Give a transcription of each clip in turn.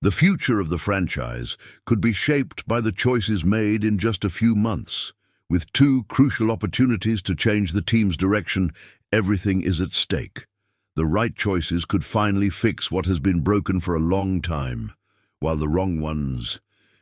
The future of the franchise could be shaped by the choices made in just a few months. With two crucial opportunities to change the team's direction, everything is at stake. The right choices could finally fix what has been broken for a long time, while the wrong ones...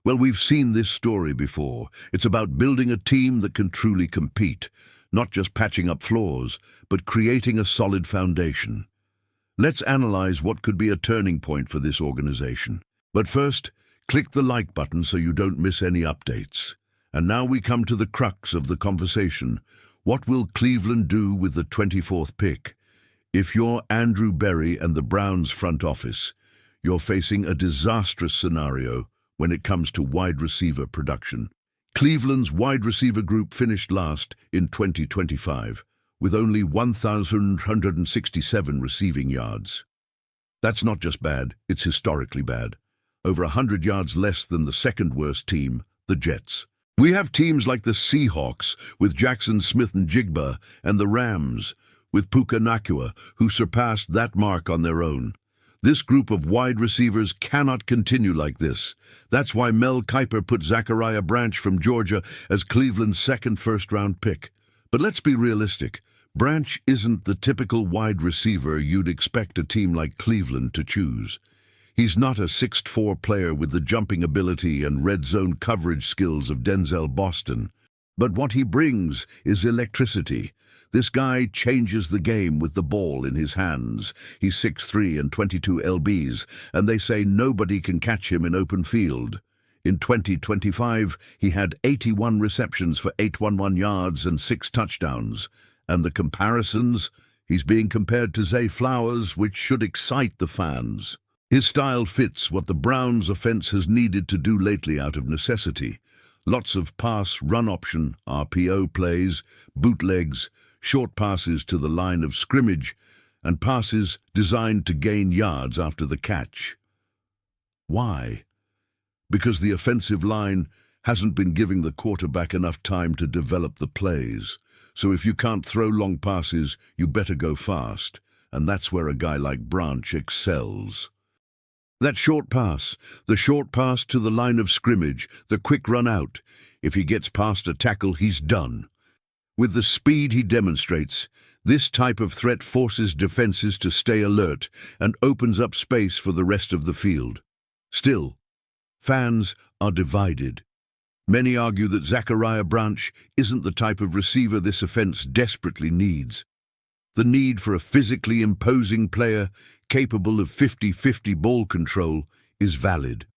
Well, we've seen this story before. It's about building a team that can truly compete, not just patching up flaws, but creating a solid foundation. Let's analyze what could be a turning point for this organization. But first, click the like button so you don't miss any updates. And now we come to the crux of the conversation. What will Cleveland do with the 24th pick? If you're Andrew Berry and the Browns front office, you're facing a disastrous scenario when it comes to wide receiver production. Cleveland's wide receiver group finished last in 2025, with only 1,167 receiving yards. That's not just bad, it's historically bad. Over 100 yards less than the second worst team, the Jets. We have teams like the Seahawks with Jackson Smith-Njigba and the Rams with Puka Nacua who surpassed that mark on their own. This group of wide receivers cannot continue like this. That's why Mel Kiper put Zachariah Branch from Georgia as Cleveland's second first-round pick. But let's be realistic. Branch isn't the typical wide receiver you'd expect a team like Cleveland to choose. He's not a 6'4" player with the jumping ability and red zone coverage skills of Denzel Boston. But what he brings is electricity. This guy changes the game with the ball in his hands. He's 6'3" and 22 lbs, and they say nobody can catch him in open field. In 2025, he had 81 receptions for 811 yards and 6 touchdowns. And the comparisons? He's being compared to Zay Flowers, which should excite the fans. His style fits what the Browns' offense has needed to do lately out of necessity. Lots of pass-run option, RPO plays, bootlegs, short passes to the line of scrimmage, and passes designed to gain yards after the catch. Why? Because the offensive line hasn't been giving the quarterback enough time to develop the plays. So if you can't throw long passes, you better go fast, and that's where a guy like Branch excels. That short pass, the short pass to the line of scrimmage, the quick run out. If he gets past a tackle, he's done. With the speed he demonstrates, this type of threat forces defenses to stay alert and opens up space for the rest of the field. Still, fans are divided. Many argue that Zachariah Branch isn't the type of receiver this offense desperately needs. The need for a physically imposing player capable of 50-50 ball control is valid,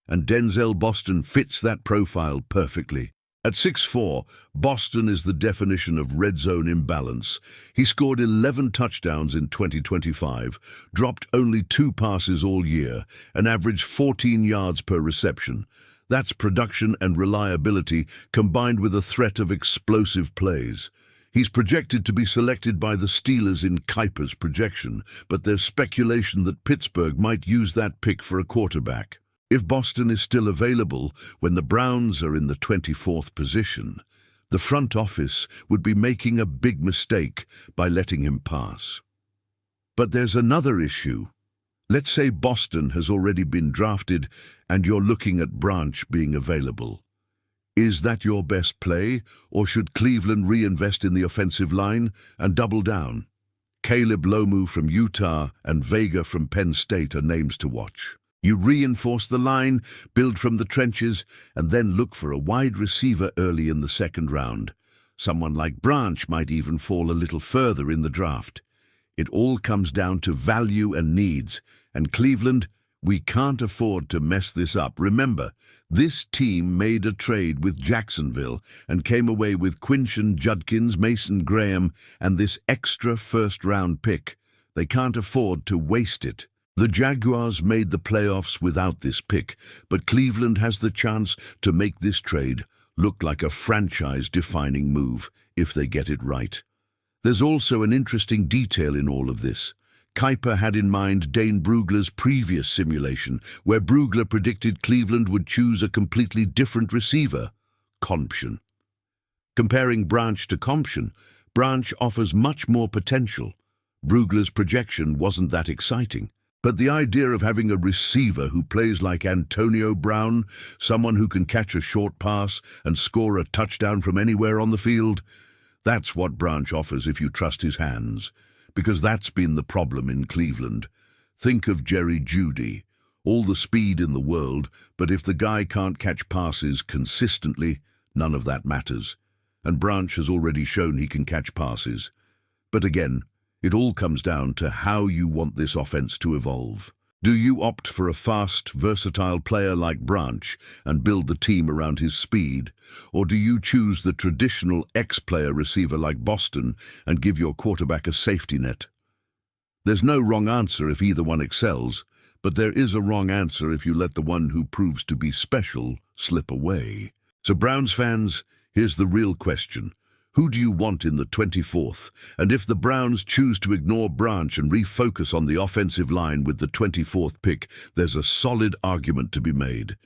and Denzel Boston fits that profile perfectly. At 6'4", Boston is the definition of red zone imbalance. He scored 11 touchdowns in 2025, dropped only 2 passes all year, and averaged 14 yards per reception. That's production and reliability combined with a threat of explosive plays. He's projected to be selected by the Steelers in Kiper's projection, but there's speculation that Pittsburgh might use that pick for a quarterback. If Boston is still available when the Browns are in the 24th position, the front office would be making a big mistake by letting him pass. But there's another issue. Let's say Boston has already been drafted and you're looking at Branch being available. Is that your best play, or should Cleveland reinvest in the offensive line and double down? Caleb Lomu from Utah and Vega from Penn State are names to watch. You reinforce the line, build from the trenches, and then look for a wide receiver early in the second round. Someone like Branch might even fall a little further in the draft. It all comes down to value and needs, and Cleveland, we can't afford to mess this up. Remember, this team made a trade with Jacksonville and came away with Quinshon Judkins, Mason Graham, and this extra first-round pick. They can't afford to waste it. The Jaguars made the playoffs without this pick, but Cleveland has the chance to make this trade look like a franchise-defining move if they get it right. There's also an interesting detail in all of this. Kiper had in mind Dane Brugler's previous simulation, where Brugler predicted Cleveland would choose a completely different receiver, Comption. Comparing Branch to Comption, Branch offers much more potential. Brugler's projection wasn't that exciting. But the idea of having a receiver who plays like Antonio Brown, someone who can catch a short pass and score a touchdown from anywhere on the field, that's what Branch offers if you trust his hands. Because that's been the problem in Cleveland. Think of Jerry Jeudy. All the speed in the world, but if the guy can't catch passes consistently, none of that matters. And Branch has already shown he can catch passes. But again, it all comes down to how you want this offense to evolve. Do you opt for a fast, versatile player like Branch and build the team around his speed? Or do you choose the traditional X-player receiver like Boston and give your quarterback a safety net? There's no wrong answer if either one excels, but there is a wrong answer if you let the one who proves to be special slip away. So Browns fans, here's the real question. Who do you want in the 24th? And if the Browns choose to ignore Branch and refocus on the offensive line with the 24th pick, there's a solid argument to be made.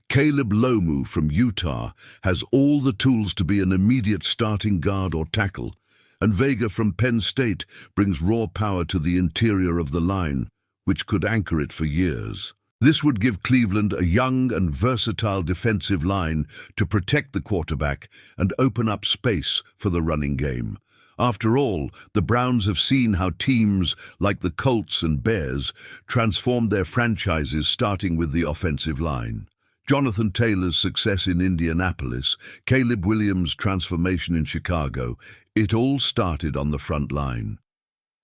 Caleb Lomu from Utah has all the tools to be an immediate starting guard or tackle, and Vega from Penn State brings raw power to the interior of the line, which could anchor it for years. This would give Cleveland a young and versatile defensive line to protect the quarterback and open up space for the running game. After all, the Browns have seen how teams like the Colts and Bears transformed their franchises starting with the offensive line. Jonathan Taylor's success in Indianapolis, Caleb Williams' transformation in Chicago, it all started on the front line.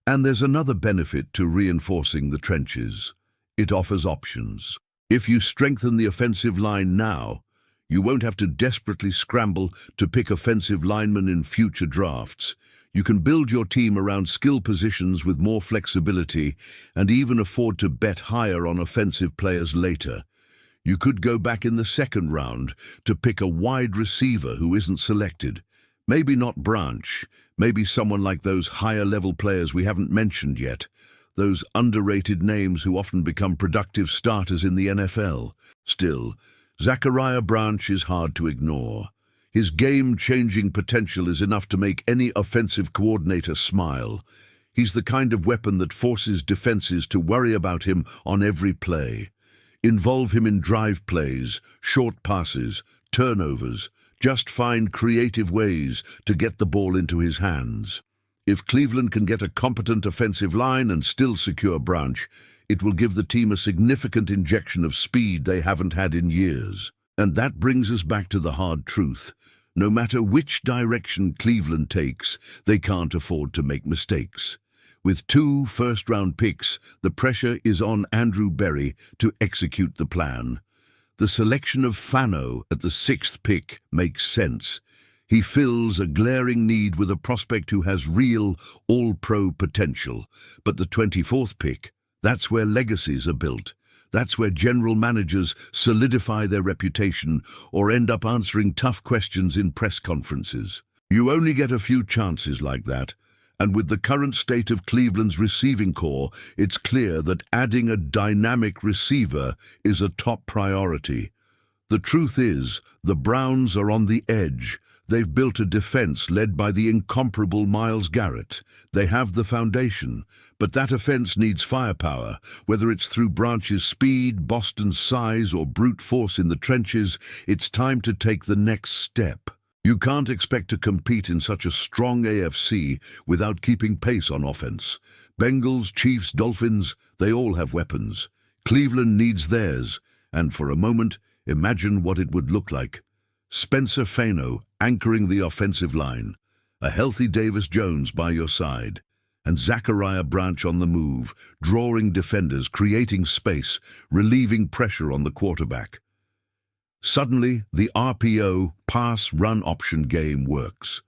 And there's another benefit to reinforcing the trenches. It offers options. If you strengthen the offensive line now, you won't have to desperately scramble to pick offensive linemen in future drafts. You can build your team around skill positions with more flexibility and even afford to bet higher on offensive players later. You could go back in the second round to pick a wide receiver who isn't selected. Maybe not Branch, maybe someone like those higher-level players we haven't mentioned yet. Those underrated names who often become productive starters in the NFL. Still, Zachariah Branch is hard to ignore. His game-changing potential is enough to make any offensive coordinator smile. He's the kind of weapon that forces defenses to worry about him on every play. Involve him in drive plays, short passes, turnovers. Just find creative ways to get the ball into his hands. If Cleveland can get a competent offensive line and still secure Branch, it will give the team a significant injection of speed they haven't had in years. And that brings us back to the hard truth. No matter which direction Cleveland takes, they can't afford to make mistakes. With 2 first-round picks, the pressure is on Andrew Berry to execute the plan. The selection of Fano at the 6th pick makes sense. He fills a glaring need with a prospect who has real all-pro potential. But the 24th pick, that's where legacies are built. That's where general managers solidify their reputation or end up answering tough questions in press conferences. You only get a few chances like that. And with the current state of Cleveland's receiving corps, it's clear that adding a dynamic receiver is a top priority. The truth is, the Browns are on the edge. They've built a defense led by the incomparable Myles Garrett. They have the foundation, but that offense needs firepower. Whether it's through Branch's speed, Boston's size, or brute force in the trenches, it's time to take the next step. You can't expect to compete in such a strong AFC without keeping pace on offense. Bengals, Chiefs, Dolphins, they all have weapons. Cleveland needs theirs, and for a moment, imagine what it would look like. Spencer Fano anchoring the offensive line, a healthy Davis Jones by your side, and Zachariah Branch on the move, drawing defenders, creating space, relieving pressure on the quarterback. Suddenly, the RPO pass-run option game works.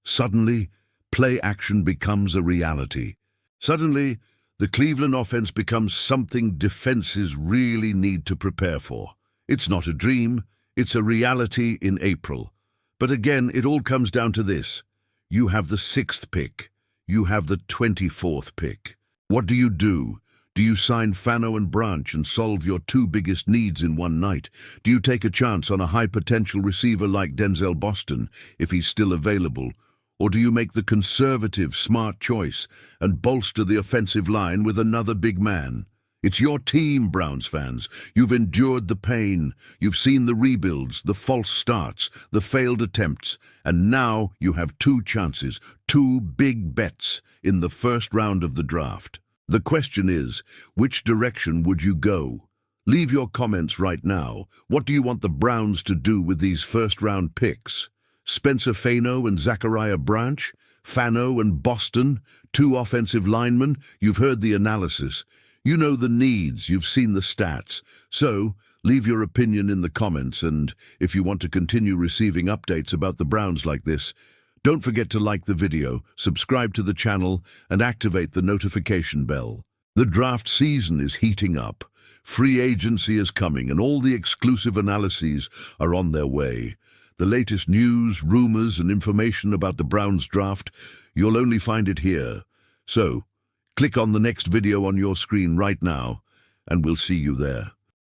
Suddenly, play action becomes a reality. Suddenly, the Cleveland offense becomes something defenses really need to prepare for. It's not a dream, it's a reality in April. But again, it all comes down to this. You have the 6th pick. You have the 24th pick. What do? Do you sign Fano and Branch and solve your 2 biggest needs in one night? Do you take a chance on a high-potential receiver like Denzel Boston, if he's still available? Or do you make the conservative, smart choice and bolster the offensive line with another big man? It's your team, Browns fans. You've endured the pain. You've seen the rebuilds, the false starts, the failed attempts. And now you have two chances, two big bets in the first round of the draft. The question is, which direction would you go? Leave your comments right now. What do you want the Browns to do with these first-round picks? Spencer Fano and Zachariah Branch? Fano and Boston? Two offensive linemen? You've heard the analysis. You know the needs, you've seen the stats. So, leave your opinion in the comments, and if you want to continue receiving updates about the Browns like this, don't forget to like the video, subscribe to the channel, and activate the notification bell. The draft season is heating up. Free agency is coming, and all the exclusive analyses are on their way. The latest news, rumors, and information about the Browns draft, you'll only find it here. So, click on the next video on your screen right now, and we'll see you there.